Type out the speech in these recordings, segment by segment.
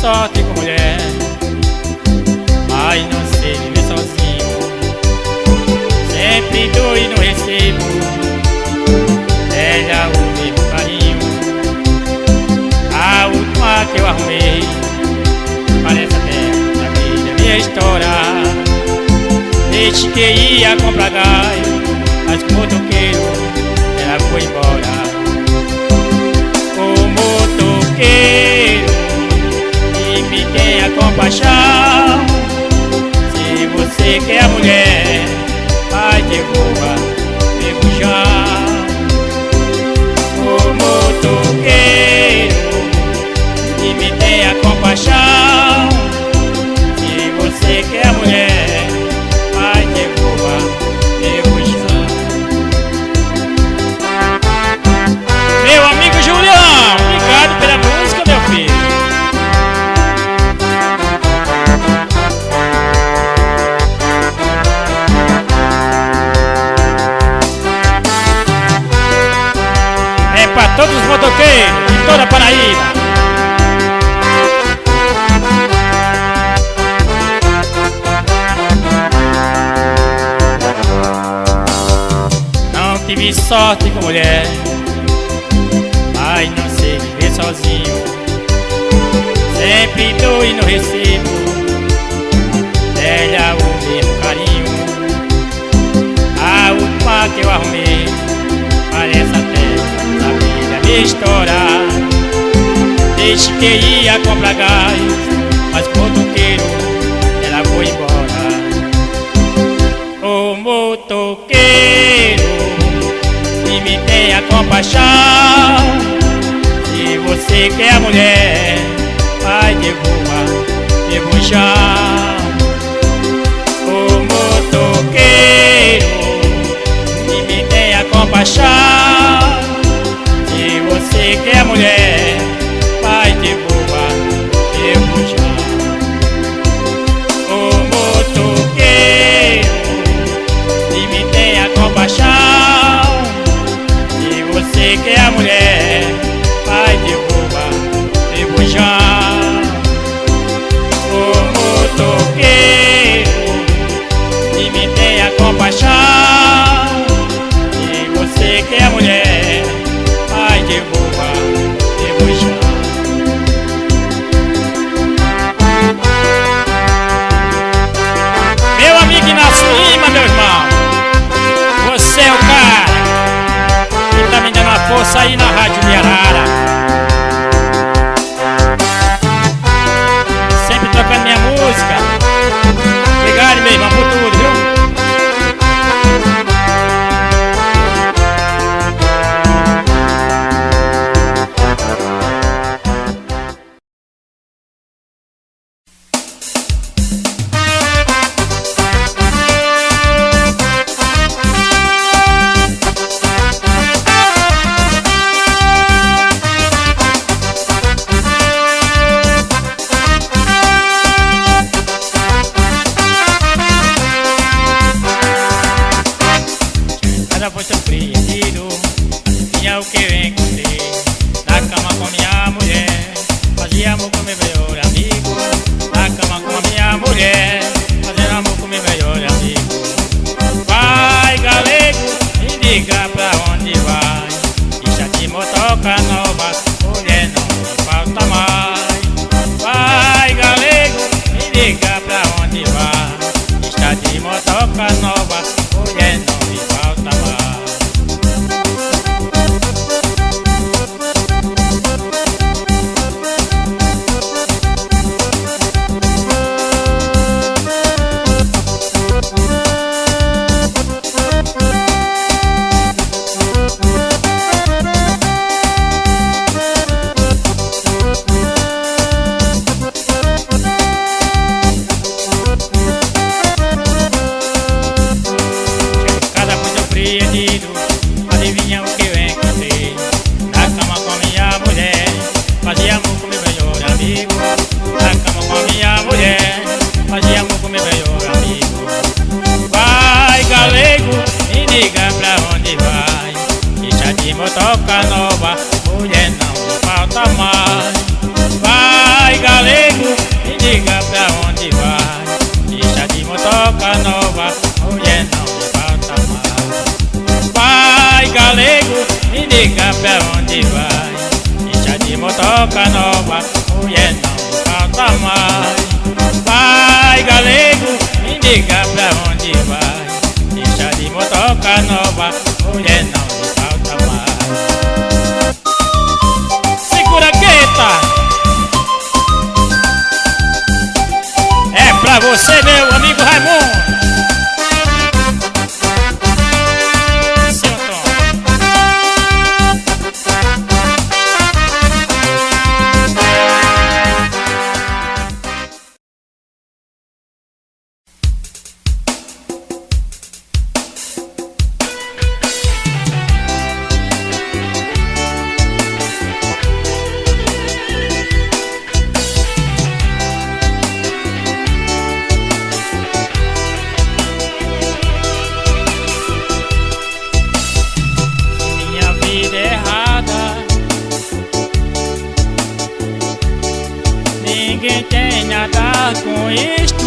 sorte com mulher, mas não sei viver sozinho. Sempre dou e não recebo dela o mesmo carinho. A última que eu arrumei parece até da minha história. Desde que ia comprar gás, mas com o motoqueiro ela foi embora. O motoqueiro, que me tenha compaixão. Se você quer a mulher, vai devolva meu bujão. O motoqueiro, que me tenha compaixão. Se você quer a mulher, vai devolva meu bujão. Meu amigo Julião, obrigado pela música, meu filho. É pra todos os motoqueiros de toda a Paraíba. Não tive sorte com mulher, mas não sei viver sozinho. Sempre dou e não recebo dela o mesmo carinho. A última que eu arrumei parece até saber da minha história. Desde que ia comprar gás, mas com o motoqueiro ela foi embora. O motoqueiro, que me tenha compaixão. Se você quer a mulher, vai devolva meu bujão. O motoqueiro, que me tenha compaixão. Se você quer a mulher, vai devolva meu bujão. O motoqueiro, que me tenha compaixão. Se você quer a mulher, vai devolva meu bujão. O motoqueiro, que me tenha compaixão. Se você quer a mulher, vai devolva meu bujão. Meu amigo Inácio Lima, meu irmão, você é o cara que tá me dando uma força aí na Rádio Miarara. Sempre tocando minha música. Obrigado, meu irmão, por tudo, viu? Foi surpreendido, adivinha o que eu encontrei na cama com minha mulher. Fazia amor com meu melhor amigo, na cama com a minha mulher, fazendo amor com meu melhor amigo. Vai, galego, me diga pra onde vai, deixa de motoca nova, mulher não me falta mais. Vai, galego, me diga pra onde vai, deixa de motoca nova, mulher não me falta mais. Adivinha o que eu encontrei na cama com minha mulher. Fazia amor com meu melhor amigo, na cama com a minha mulher, fazia amor com meu melhor amigo. Vai, galego, me diga pra onde vai, deixa de motoca nova, mulher não me falta mais. Vai, galego, mulher não falta mais. Vai, galego, me diga pra onde vai. Deixa de motoca nova, mulher não falta mais. Segura a gueta. É pra você, meu amigo Raimundo. Ninguém tem nada com isto.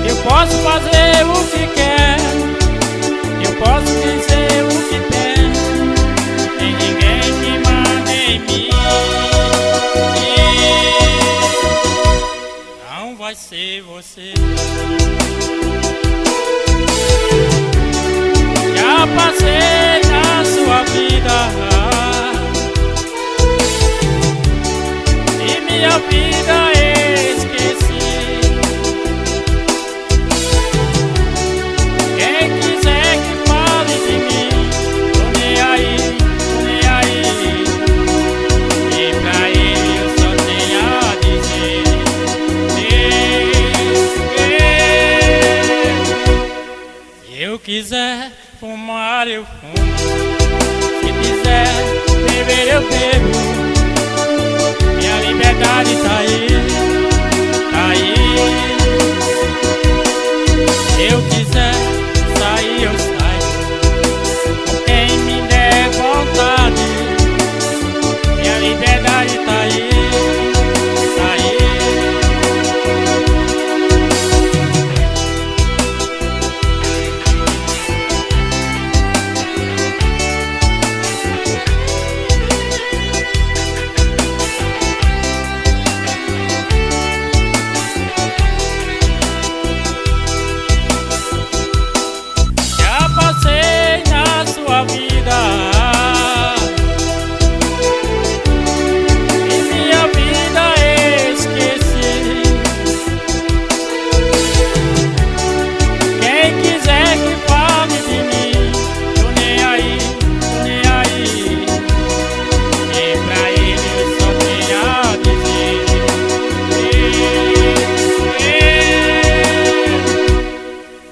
Eu posso fazer o que quero, eu posso dizer o que penso. Tem ninguém que manda em mim. Não vai ser você. Já passei na sua vida, minha vida esqueci. Quem quiser que fale de mim, tô nem aí, tô nem aí. E pra ele eu só tenho a dizer: se eu quiser fumar eu fumo, se quiser beber eu bebo. Minha liberdade tá aí, tá aí. Se eu quiser sair, eu saio, com quem me der vontade. Minha liberdade tá aí, tá aí.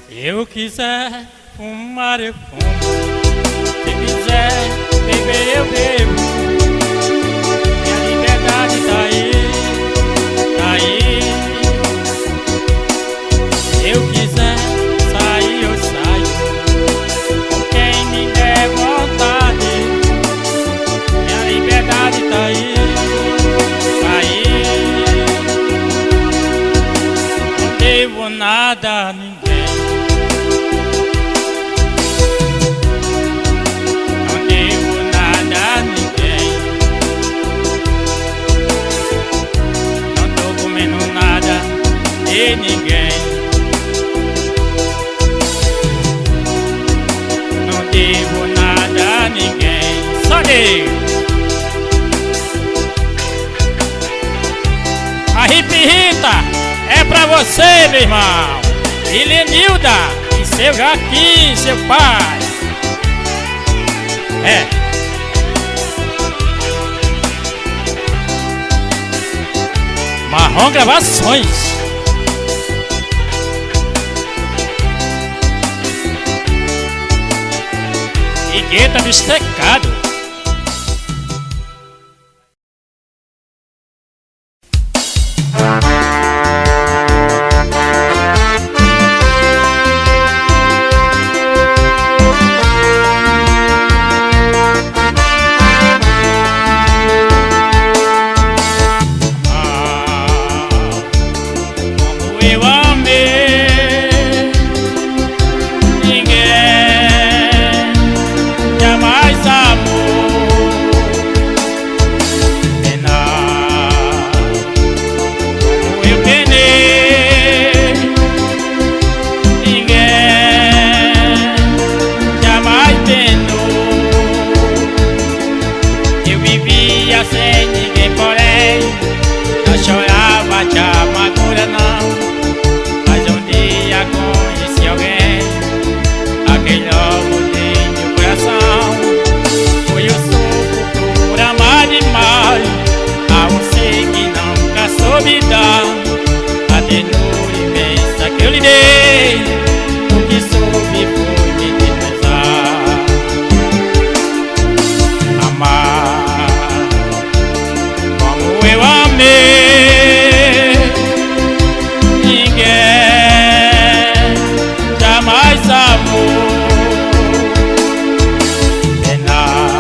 Se eu quiser fumar eu fumo, se quiser beber eu bebo. Minha liberdade tá aí, tá aí. Se eu quiser sair eu saio, com quem me der vontade. Minha liberdade tá aí, tá aí. Não devo nada a ninguém. De ninguém, não devo nada a ninguém. Só Deus. A Hip Rita é pra você, meu irmão. E Lenilda e seu Joaquim, seu pai. É. Marrom Gravações. Gueta Mistecado. Como eu amei, ninguém jamais amou. te amargura não. Mas um dia conheci alguém, aquele logo de meu coração. Foi o suco por amar demais a você que nunca soube dar a ternura imensa que eu lhe dei. O que soube foi me desprezar. Amar como eu amei, ninguém jamais amou. Penar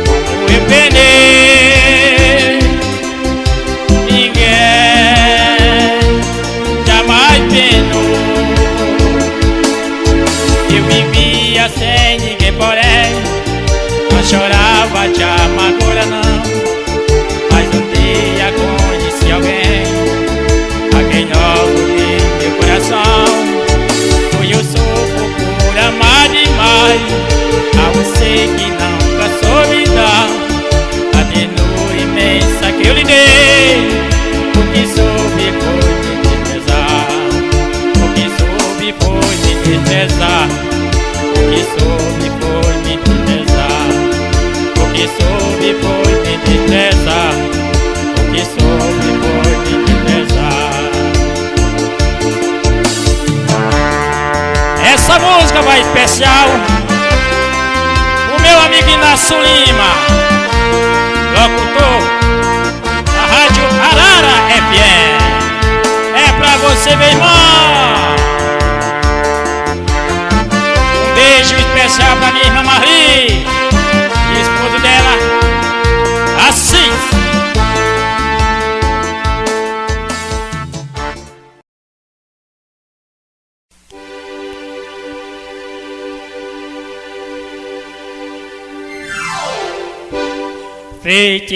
como eu penei, ninguém jamais penou. Eu vivia sem ninguém, porém não chorava de amargura não. Mas um dia conheci alguém, alguém novo em meu coração. Foi o suco por amar demais a você que nunca soube dar a ternura imensa que eu lhe dei. O que soube foi me desprezar. O que soube foi me desprezar. O que soube foi me desprezar. O que soube foi me desprezar. O que soube foi me desprezar. Essa música vai especial o meu amigo Inácio Lima, locutor da Rádio Arara FM. É pra você, meu irmão. Um beijo especial pra minha irmã Marli e esposo dela, Assis.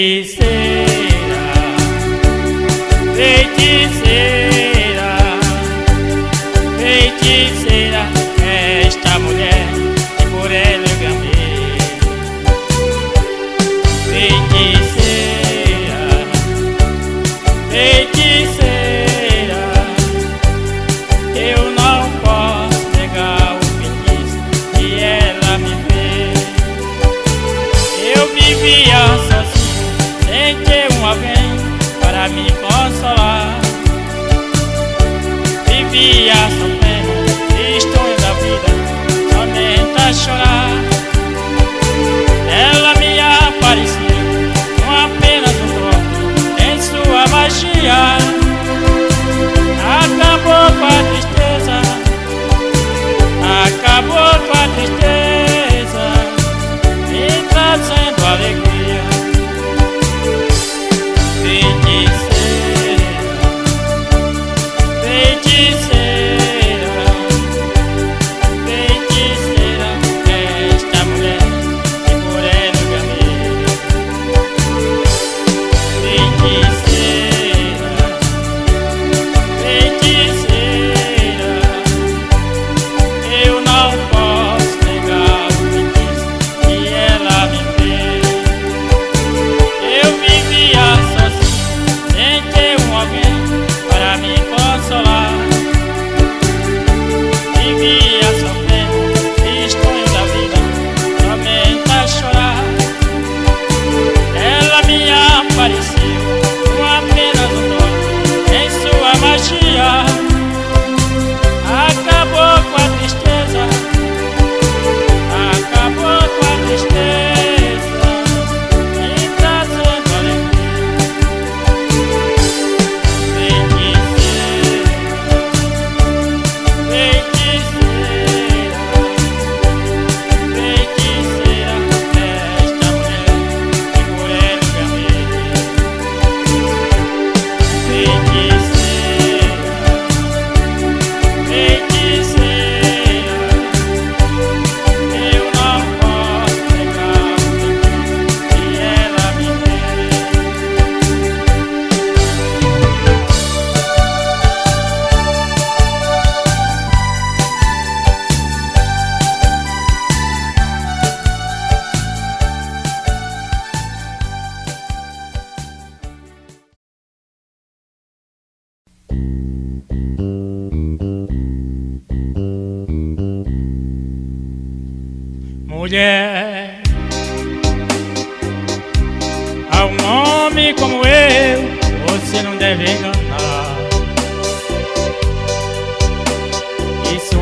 Feiticeira, feiticeira, feiticeira, esta mulher que por ela eu gamei. Feiticeira, feiticeira, eu não posso negar o feitiço que ela me fez. Eu vivia sozinho, sem ter alguém para me consolar. Vivia sofrendo, tristonho da vida, somente a chorar. Ela me apareceu com apenas um toque em sua magia. Acabou com a tristeza, acabou com a tristeza, me trazendo alegria. Feiticeira, Mulher, a um homem como eu, você não deve enganar. Que sou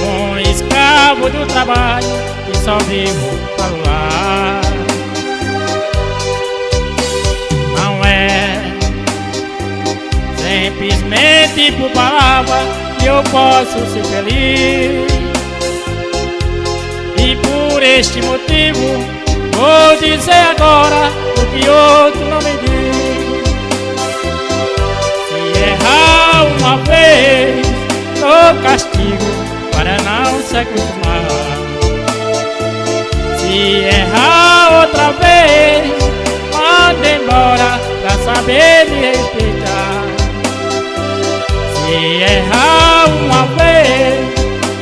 um escravo do trabalho e só vivo para o lar. Não é simplesmente por palavra que eu posso ser feliz. E por este motivo vou dizer agora o que outro não me diz. Se errar uma vez, dou castigo para não se acostumar. Se errar outra vez, manda embora pra saber me respeitar. Se errar uma vez,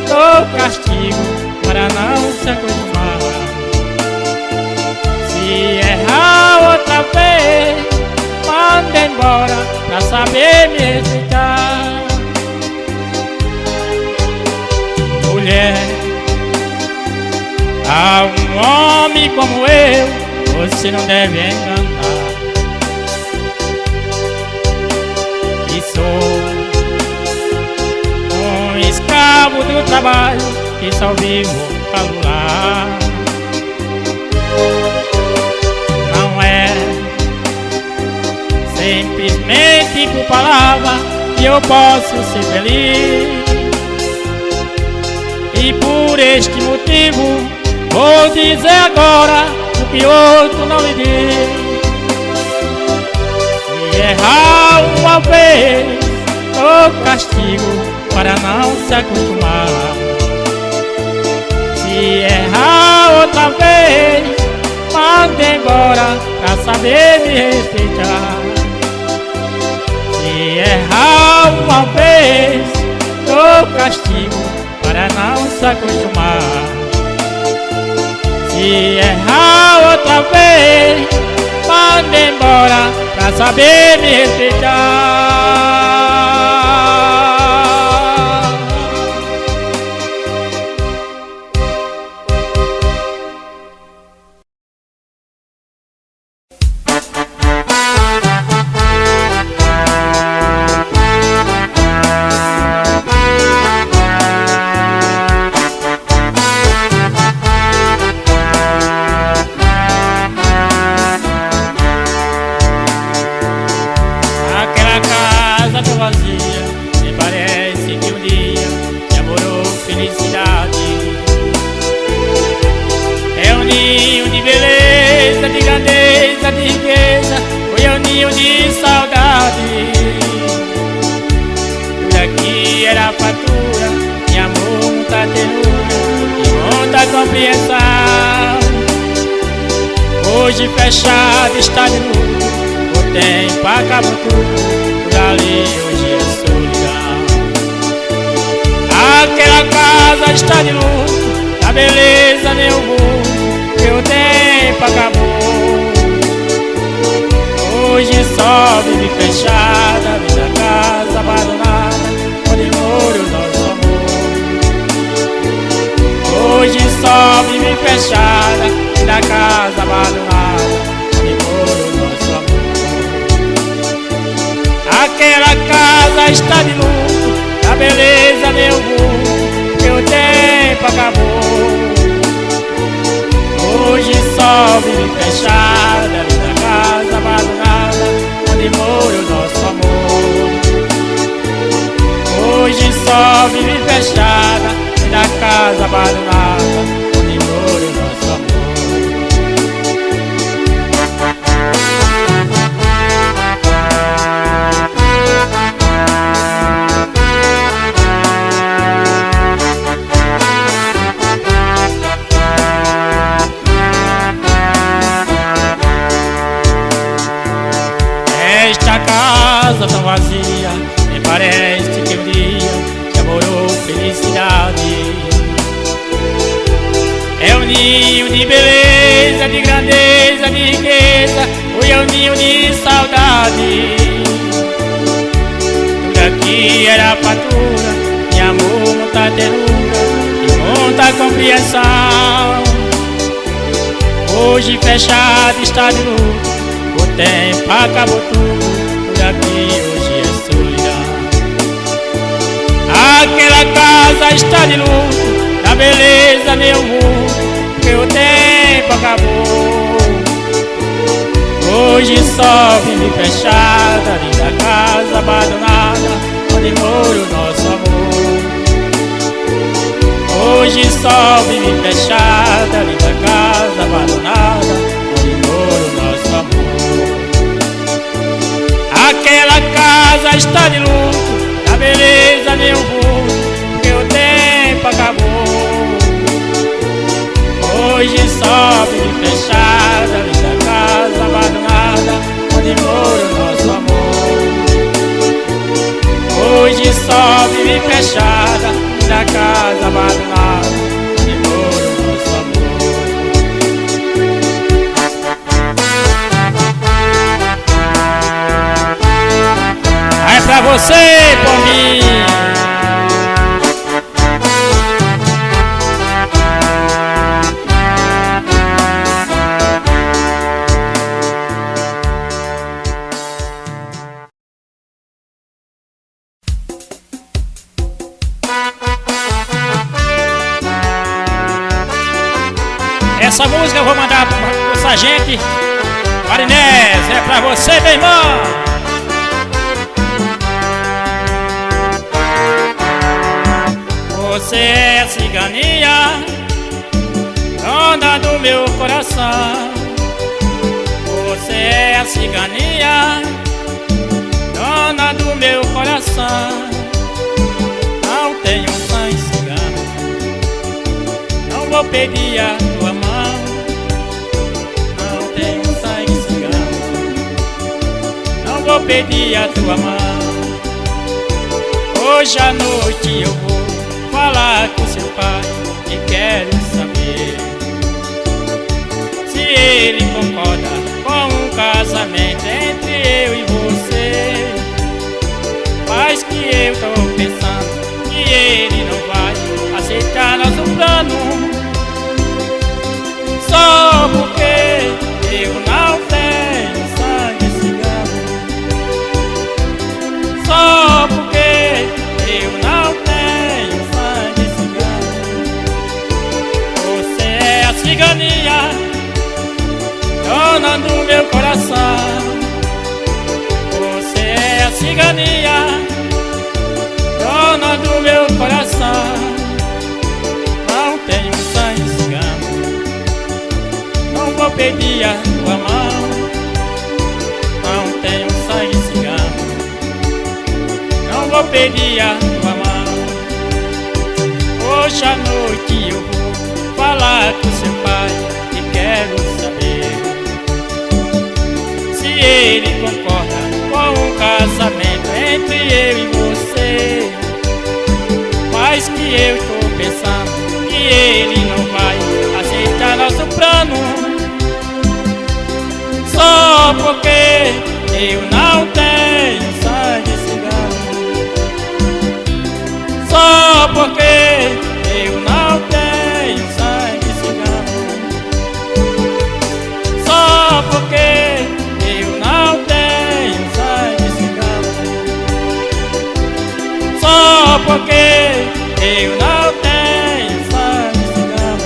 dou castigo para não se acostumar. Se errar outra vez, manda embora pra saber me respeitar. Mulher, a um homem como eu, você não deve enganar. E sou um escravo do trabalho que só vivo para o lar. Não é simplesmente por palavra que eu posso ser feliz. E por este motivo vou dizer agora o que outro não me diz. Se errar uma vez, dou castigo para não se acostumar. Se errar outra vez, manda embora pra saber me respeitar. Se errar uma vez, dou castigo para não se acostumar. Se errar outra vez, manda embora pra saber me respeitar. Me parece que um dia te amorou felicidade. É um ninho de beleza, de grandeza, de riqueza, foi um ninho de saudade. Tudo aqui era fartura, de amor, muita ternura e muita compreensão. Hoje fechado está de novo, o tempo acabou tudo. Ali hoje é solidão. Aquela casa está de luto, a beleza meu mundo, que o tempo acabou. Hoje só vive fechada, vida casa abandonada, onde mora o nosso amor. Hoje só vive fechada, vida casa abandonada, onde mora o nosso amor. Aquela casa está de luto, a beleza meu mundo, que o tempo acabou. Hoje só vive fechada, vida casa abandonada, onde mora o nosso amor. Hoje só vive fechada, vida casa abandonada, onde mora o nosso amor. Esta casa tão vazia, me parece que um dia te amorou felicidade. É um ninho de beleza, de grandeza, de riqueza, foi um ninho de saudade. Tudo aqui era fartura, de amor, muita ternura e pronta compreensão. Hoje fechado está de luto, o tempo acabou tudo, por aqui hoje é solidão. Aquela casa está de luto, da beleza meu mundo, porque o tempo acabou. Hoje só vive fechada, linda casa abandonada, onde mora o nosso amor. Hoje só vive fechada, linda casa abandonada, onde mora o nosso amor. Aquela casa está de luto, da beleza meu mundo, porque o tempo acabou. Hoje só vive fechada, linda casa abandonada, onde mora o nosso amor. Hoje só vive fechada, linda casa abandonada, onde mora o nosso amor. Aí é pra você, por mim. Essa música eu vou mandar pro sargento Marinés, é pra você, meu irmão. Você é a ciganinha, dona do meu coração. Você é a ciganinha, dona do meu coração. Não tenho sangue cigano, não vou pedir a tua mão. Não tenho sangue cigano, não vou pedir a tua mão. Hoje à noite eu vou falar com seu pai e quero saber se ele concorda com um casamento entre eu e você. Mas que eu tô pensando que ele não vai aceitar nosso plano, só porque eu não tenho sangue cigano. Só porque eu não tenho sangue cigano. Você é a ciganinha, dona do meu coração. Você é a ciganinha, dona do meu coração. Não tenho sangue cigano, não vou pedir a tua mão. Não tenho sangue cigano, não vou pedir a tua mão. Hoje à noite eu vou falar com seu pai e quero saber se ele concorda com um casamento entre eu e você. Mas que eu tô pensando que ele não vai aceitar nosso plano, só porque eu não tenho sangue cigano. Só porque eu não tenho sangue cigano. Só porque eu não tenho sangue cigano. Só porque eu não tenho sangue cigano.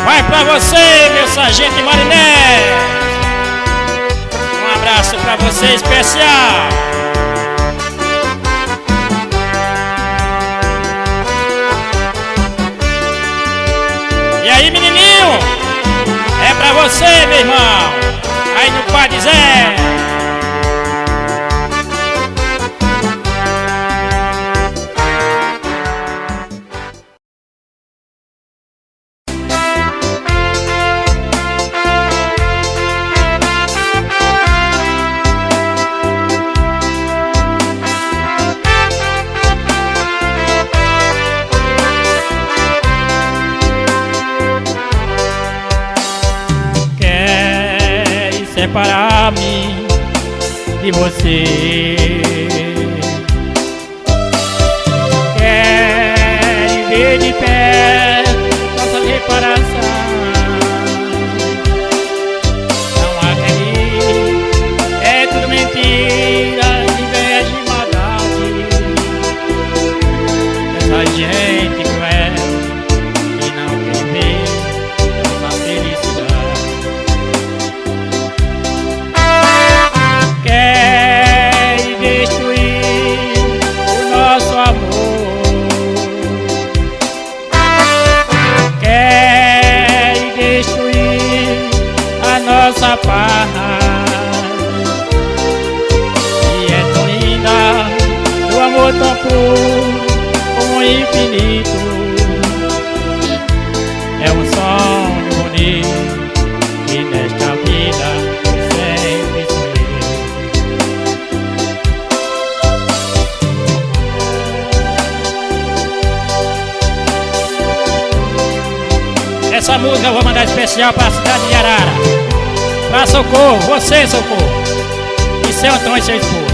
Vai pra você, meu sargento Marinés. Um abraço pra você especial. E aí, menininho? É pra você, meu irmão. Aí no Padre Zé. Separar-me de você. o infinito. É um sonho bonito que nesta vida eu sempre sonhei. Essa música eu vou mandar especial para a cidade de Arara, para Socorro, você Socorro, e seu Antônio e seu esposo.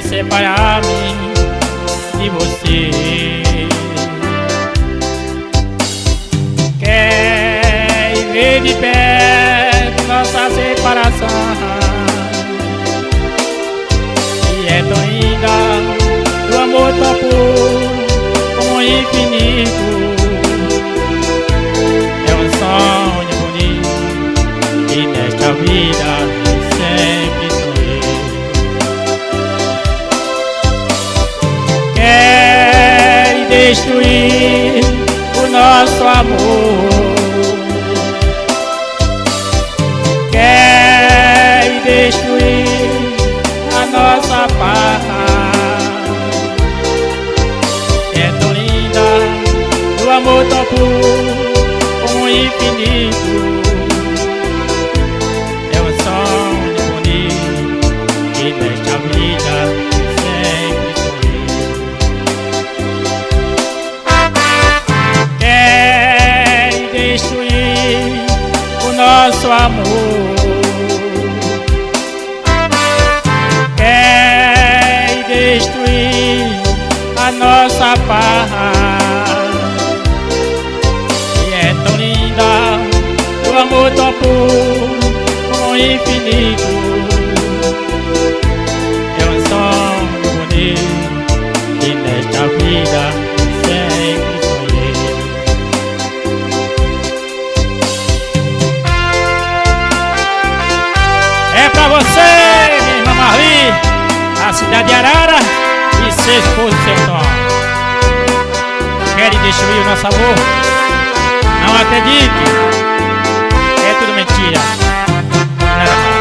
Separar-me de você, quer ver de perto nossa separação, e é tão linda do amor tão puro como o infinito. É um sonho bonito e nesta vida sempre sonhei. Quer destruir o nosso amor, quer destruir a nossa paz. É tão linda o amor tão puro como o infinito. É um sonho bonito que nesta vida sempre sonhei. Destruir o nosso amor, quer destruir a nossa paz. E é tão linda o amor tão puro como o infinito. É um sonho bonito que nesta vida sempre sonhei. Pra você, minha irmã Marli, a cidade de Arara e seu esposo, seu Tom. Querem destruir o nosso amor? Não acredite, é tudo mentira. Nada mais.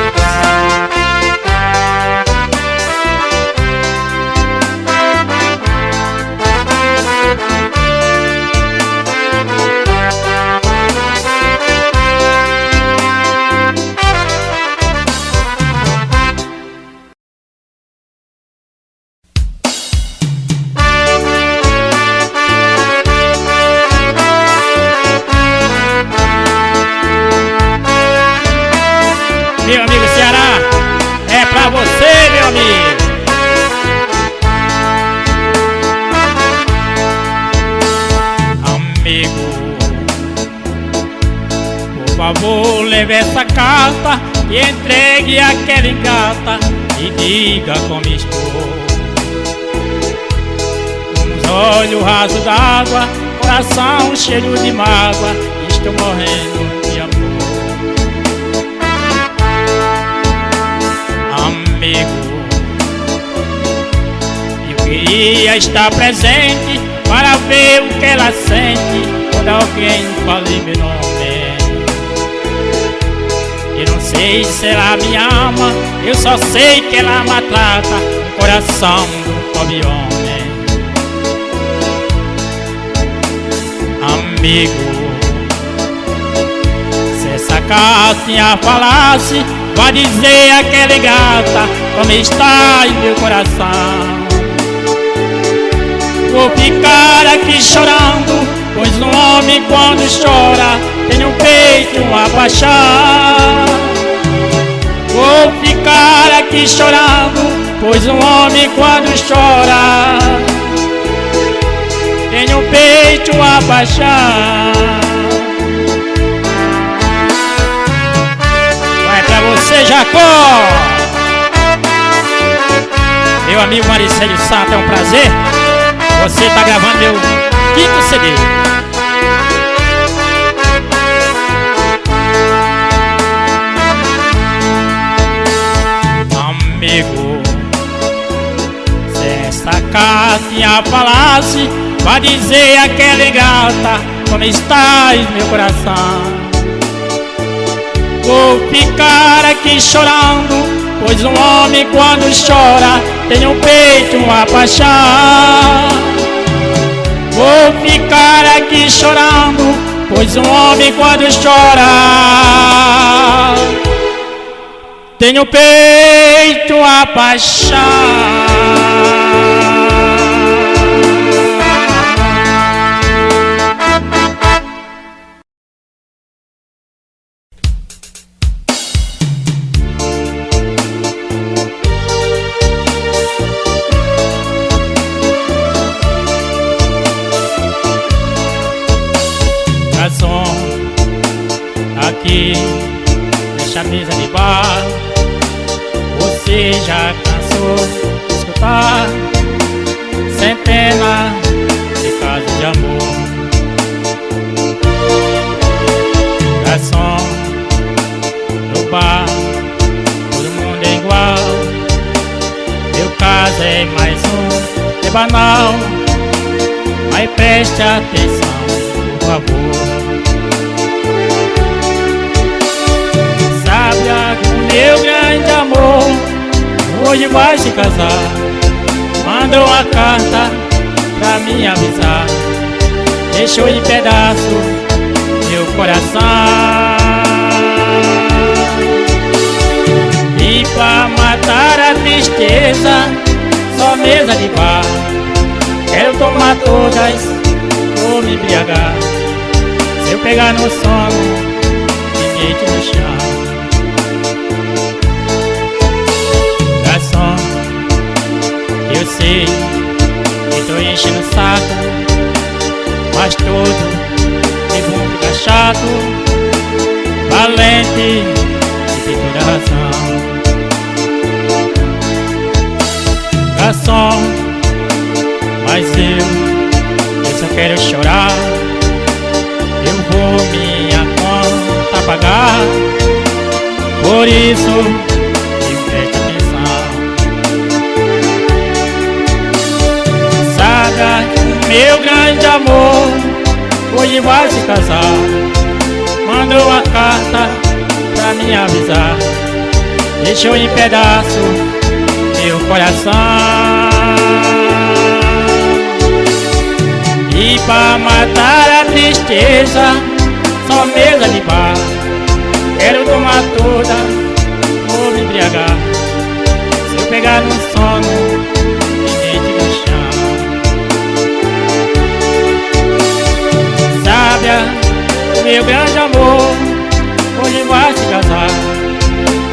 Meu amigo Ceará, é pra você, meu amigo. Amigo, por favor, leve essa carta e entregue aquela ingrata e diga como estou. Com os olhos rasos d'água, coração cheio de mágoa, estou morrendo de amor. Amigo, eu queria estar presente para ver o que ela sente quando alguém fala em meu nome. Eu não sei se ela me ama, eu só sei que ela maltrata o coração do pobre homem. Amigo, se essa cartinha falasse, vai dizer àquela gata como está em meu coração. Vou ficar aqui chorando, pois um homem quando chora tem um peito a baixar. Vou ficar aqui chorando, pois um homem quando chora tem um peito a baixar. Você, Jacó, meu amigo Maricélio Santo, é um prazer. Você está gravando meu 5º CD. amigo. Se essa cartinha falasse, vai dizer àquela ingrata: como estás, meu coração? Vou ficar aqui chorando, pois um homem quando chora tem um peito, uma paixão. Vou ficar aqui chorando, pois um homem quando chora tem um peito, uma paixão. Aqui, deixa a mesa de bar. Você já cansou de escutar centenas de casos de amor. Garçom, no bar, todo mundo é igual. Meu caso é mais um, é banal. Mas preste atenção, por favor. Meu grande amor hoje vai se casar. Mandou uma carta pra me avisar. Deixou em pedaço meu coração. E pra matar a tristeza, só mesa de bar. Quero tomar todas, vou me embriagar. Se eu pegar no sono, ninguém te no chão. Eu sei que tô enchendo o saco, mas tudo que bom fica chato. Valente, tem toda razão. Garçom, mas eu só quero chorar. Eu vou minha conta pagar. Por isso meu grande amor hoje vai se casar. Mandou uma carta pra me avisar. Deixou em pedaço meu coração. E pra matar a tristeza, só mesa de bar. Quero tomar toda, vou me embriagar. Se eu pegar no sono, ninguém te deixa. Meu grande amor hoje vai se casar.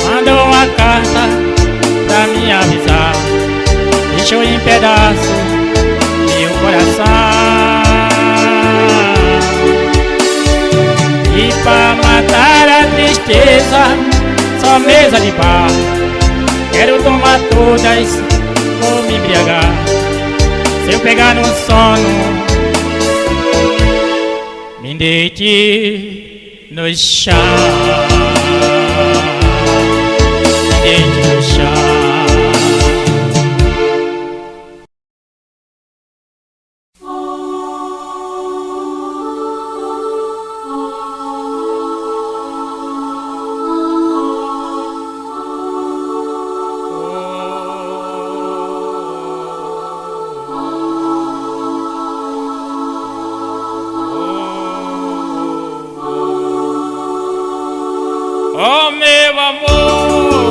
Mandou uma carta pra me avisar. Deixou em pedaço meu coração. E pra matar a tristeza, só mesa de bar. Quero tomar todas, vou me embriagar. Se eu pegar no sono, me deite no chão. Me deite no chão. Oh, meu amor,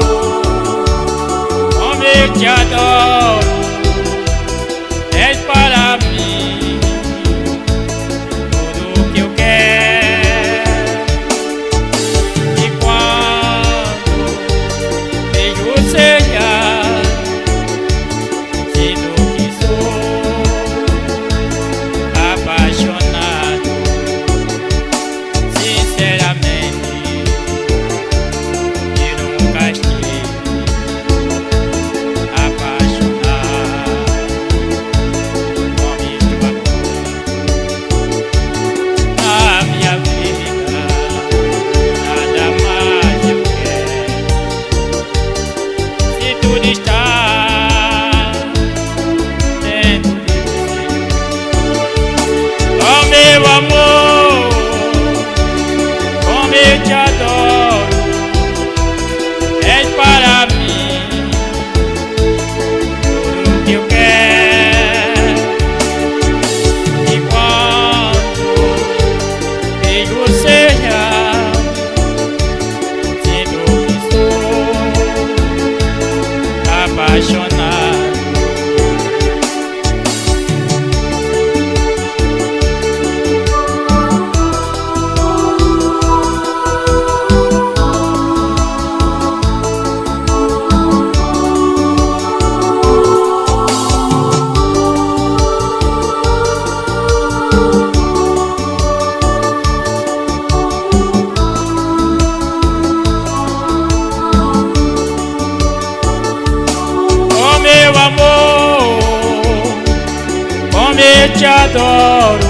te adoro,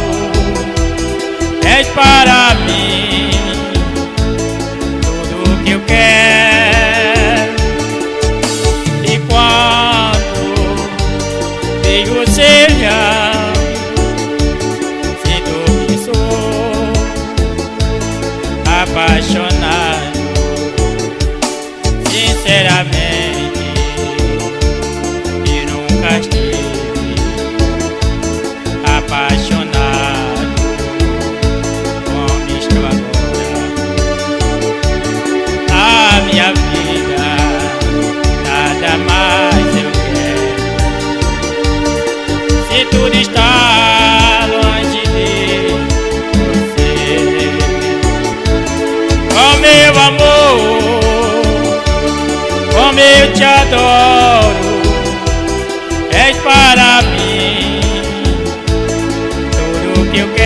és para mim tudo que eu quero. E quando vejo o seu sinto que sou apaixonado, sinceramente, e nunca estive apaixonado como estou agora. A minha vida, nada mais eu quero, se tudo está longe de você. Oh meu amor, como eu te adoro, és para mim tudo que eu quero.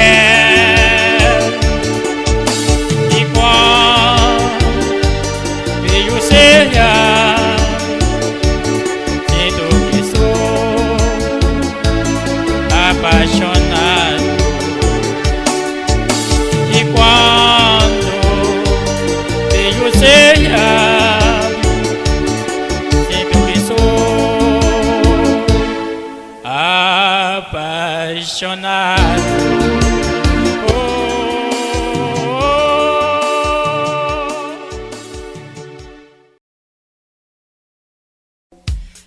E quando vejo o seu olhar, sinto que sou apaixonado. E quando vejo o seu olhar, sinto que sou apaixonado.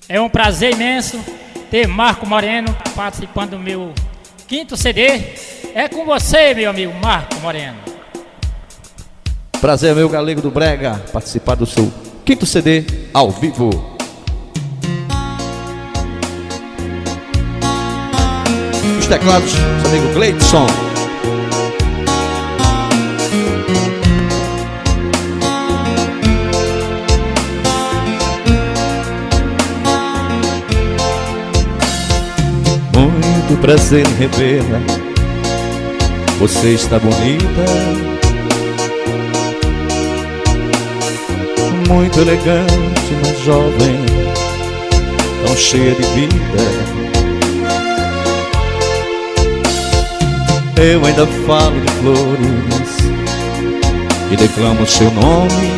É um prazer imenso ter Marco Moreno participando do meu 5º CD. É com você, meu amigo Marco Moreno. Prazer, meu galego do Brega, participar do seu 5º CD ao vivo. Os teclados, seu amigo Gleidson. Muito prazer em revê-la, você está bonita, muito elegante, mas jovem, tão cheia de vida. Eu ainda falo de flores e declamo seu nome,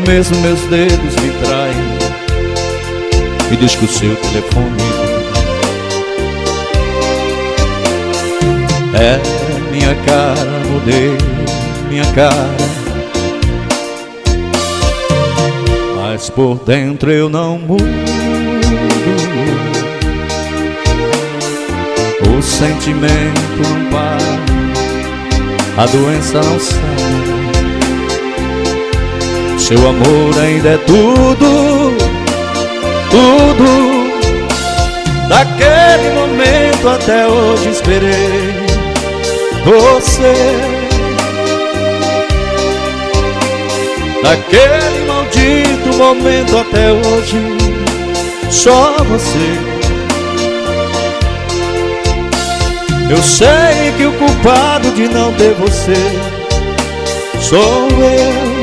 mesmo meus dedos me traem e diz que o seu telefone é minha cara, mudei minha cara, mas por dentro eu não mudo. O sentimento não para, a doença não sai, seu amor ainda é tudo, tudo. Daquele momento até hoje esperei você. Daquele maldito momento até hoje, só você. Eu sei que o culpado de não ter você sou eu.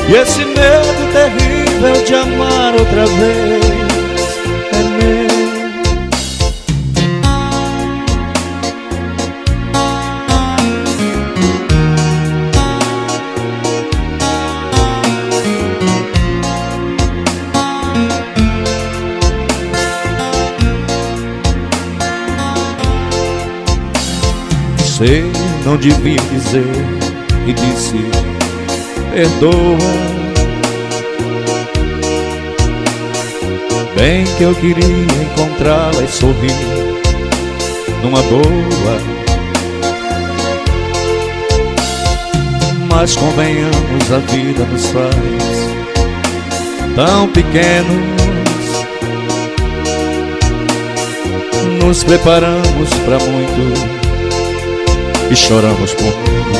E esse medo terrível de amar outra vez é meu. Sei, não devia dizer e disse perdoa. Bem que eu queria encontrá-la e sorrir numa boa, mas convenhamos, a vida nos faz tão pequenos. Nos preparamos pra muito e choramos por menos.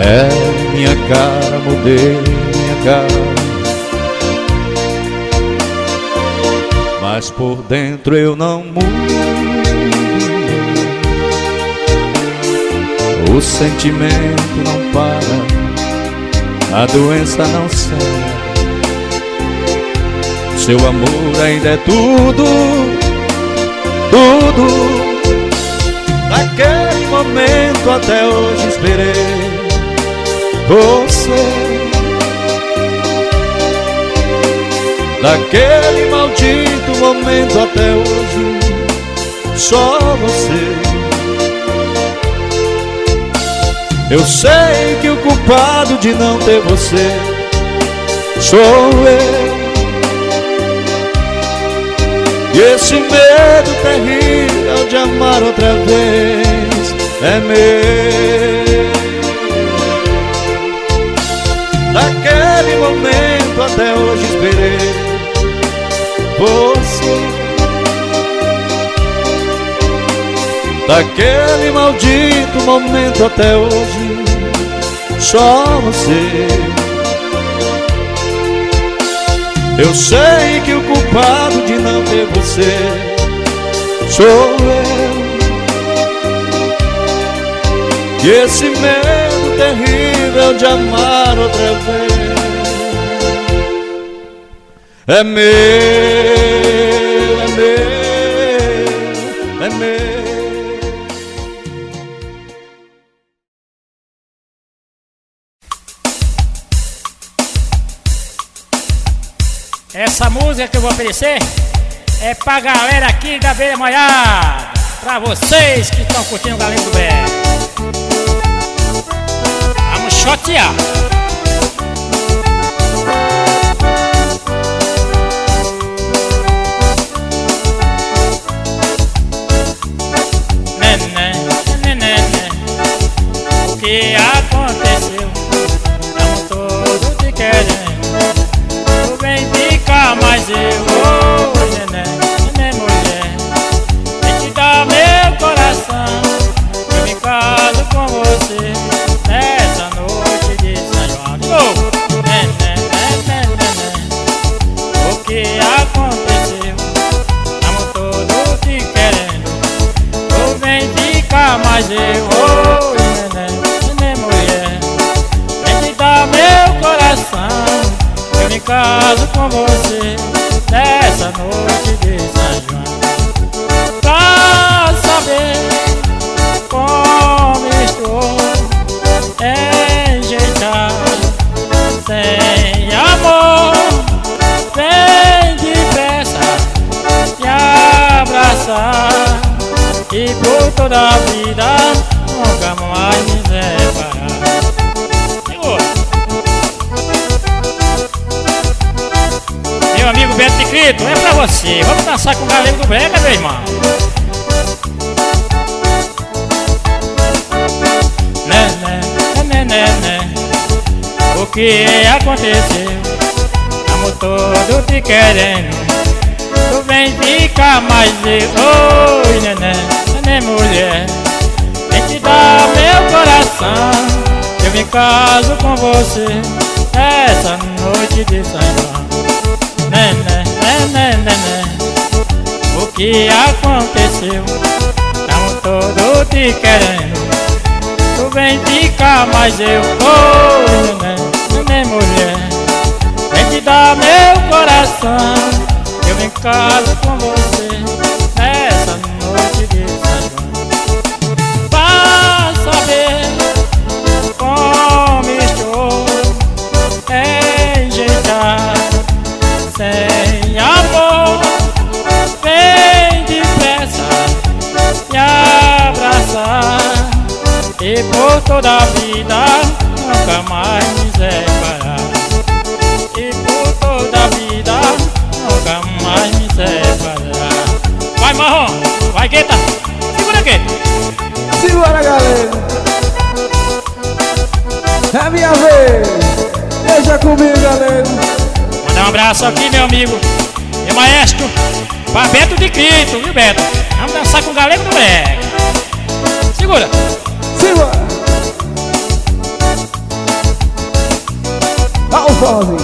É minha cara, mudei minha cara, mas por dentro eu não mudo. O sentimento não para, a doença não cega. Seu amor ainda é tudo, tudo. Naquele momento até hoje esperei você. Naquele maldito momento até hoje, só você. Eu sei que o culpado de não ter você sou eu. E esse medo terrível de amar outra vez é meu. Naquele momento até hoje esperei você. Daquele maldito momento até hoje, só você. Eu sei que o culpado de não ter você sou eu. E esse medo terrível de amar outra vez é meu, é meu, é meu. Essa música que eu vou oferecer é pra galera aqui da Beira Molhada, pra vocês que estão curtindo o Galinho do Bé. Vamos chotear. O que aconteceu? Estamos todos te querendo. Tu vem ficar, mas eu, neném, mulher, vem te dar meu coração. Eu me caso com você nessa noite de São João. De novo. O que aconteceu? Estamos todos te querendo. Tu vem ficar, mas eu, neném, mulher, vem te dar meu coração. Eu me caso com você nessa noite de São João. Pra saber como estou enjeitado, sem amor, vem depressa me abraçar e por toda a vida nunca mais me separar. Meu amigo Beto de Crito, é pra você. Vamos dançar com o Galego do Brega, meu irmão. O que aconteceu? Estamos todos te querendo. Tu vem ficar, mais eu, oi, neném, mulher, vem te dar meu coração. Eu me caso com você essa noite de São João. O que aconteceu? Estamos todos te querendo. Tu vem ficar, mas eu, oh, neném, mulher, vem te dar meu coração. Eu me caso com você nessa noite de São João. Pra saber como estou enjeitado, sem amor, vem depressa me abraçar e por toda a vida nunca mais me separar. E por toda a vida nunca mais me separar. Vai, Marrom, vai, Gueta, segura, Gueta. Segura, galera. É minha vez. Deixa comigo, galera. Mandar um abraço aqui, meu amigo, meu maestro, pra Beto de Crito, viu, Beto? Vamos dançar com o Galego do Brega. Segura. Segura. Dá o fome.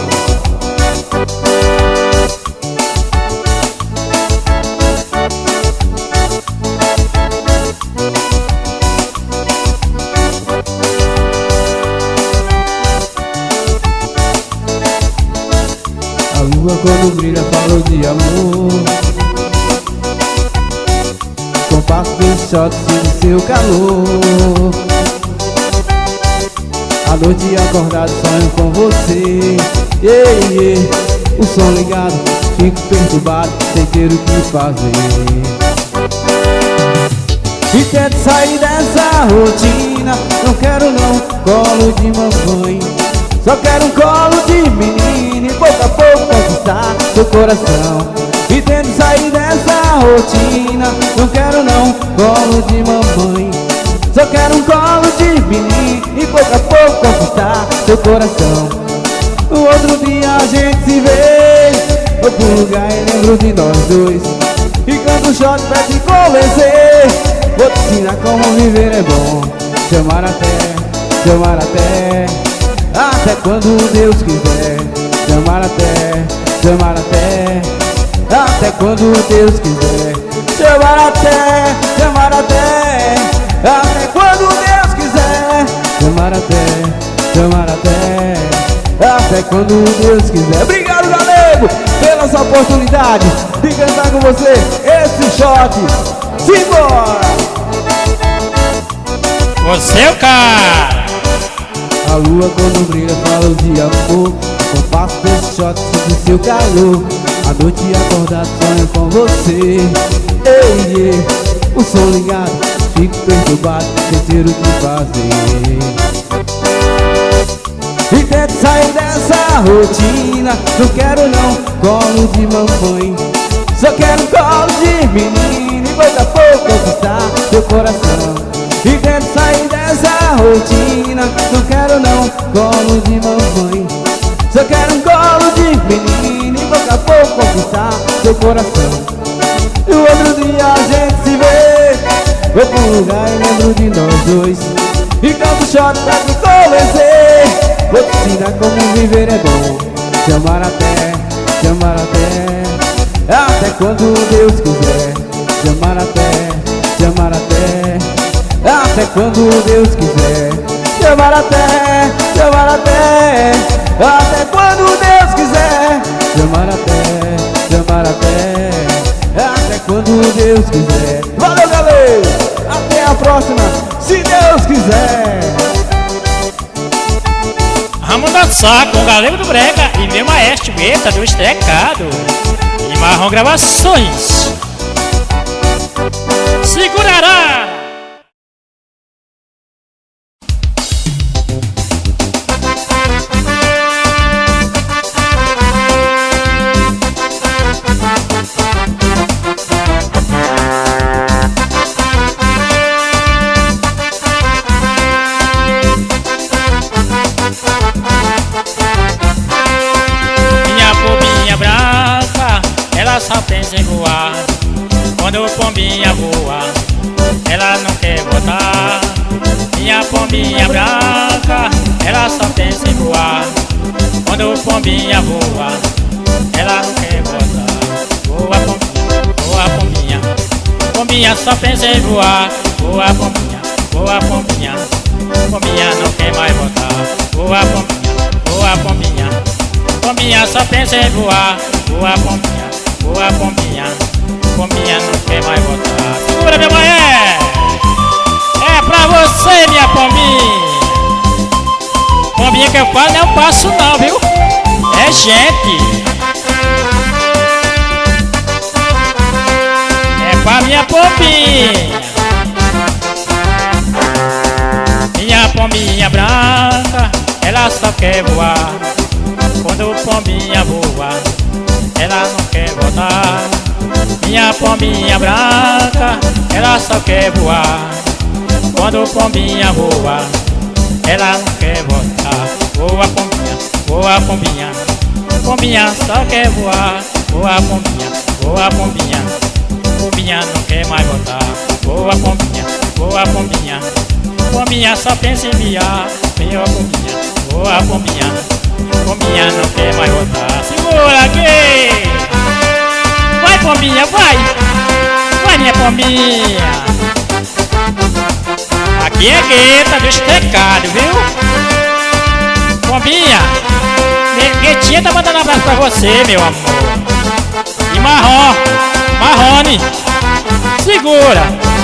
lua quando brilha falou de amor. Compasso dos shots e seu calor. À noite acordado sonho com você. O som ligado, fico perturbado, sem ter o que fazer. E tento sair dessa rotina. Não quero não colo de mamãe, só quero um colo de menino e pouco a pouco conquistar seu coração. E tento sair dessa rotina. Não quero não colo de mamãe, só quero um colo de menino e pouco a pouco conquistar seu coração. No outro dia a gente se vê, vou pro lugar e lembro de nós dois. E quando o shot vai te convencer, vou te ensinar como viver é bom. Chamar até quando Deus quiser. Chamar até quando Deus quiser. Chamar até quando Deus quiser. Chamar até quando Deus quiser. Obrigado, galego, pela essa oportunidade de cantar com você esse shot. Simbora! Você é o cara. A lua quando brilha fala de amor. Compasso desse shot sobre seu calor. À noite acordado sonho com você. O som ligado, fico perturbado, sem ter o que fazer. E tento sair dessa rotina. Não quero não colo de mamãe, só quero um colo de menino e pouco a pouco conquistar seu coração. E tento sair dessa rotina. Não quero não colo de mamãe, só quero um colo de menino e pouco a pouco conquistar seu coração. E o outro dia a gente se vê, vou pro lugar e lembro de nós dois. E canto shot pra te convencer, vou te ensinar como viver é bom. Chamar até quando Deus quiser. Chamar até quando Deus quiser. Chamar até quando Deus quiser. Chamar até quando Deus quiser. Valeu, galera! Até a próxima, se Deus quiser. Vamos dançar com o Galego do Brega e meu maestro Beta do Estrecado e Marrom Gravações. Segurará! Só pensa em voar. Quando o pombinha voa, ela não quer voltar. Minha pombinha branca, ela só pensa em voar. Quando o pombinha voa, ela não quer voltar. Voa pombinha, voa pombinha, pombinha só pensa em voar. Voa pombinha, voa pombinha, pombinha não quer mais voltar. Voa pombinha, voa pombinha, pombinha só pensa em voar. Voa pombinha, voa pombinha, pombinha não quer mais voltar. Segura, minha mulher! É pra você, minha pombinha. Pombinha que eu falo não é um passo não, viu? É gente. É pra minha pombinha. Minha pombinha branca, ela só quer voar. Quando o pombinha voa, ela não quer voltar. Minha pombinha branca, ela só quer voar. Quando o pombinha voa, ela não quer voltar. Voa pombinha, voa pombinha, pombinha só quer voar. Voa pombinha, voa pombinha, pombinha não quer mais voltar. Voa pombinha, voa pombinha, pombinha só pensa em viar. Voa pombinha, voa pombinha, pombinha não quer mais voltar. Segura aqui! Vai, pombinha, vai! Vai, minha pombinha! Aqui é Gueta do Estrecado, viu? Pombinha, Guetinha tá mandando um abraço pra você, meu amor. E Marrone, segura.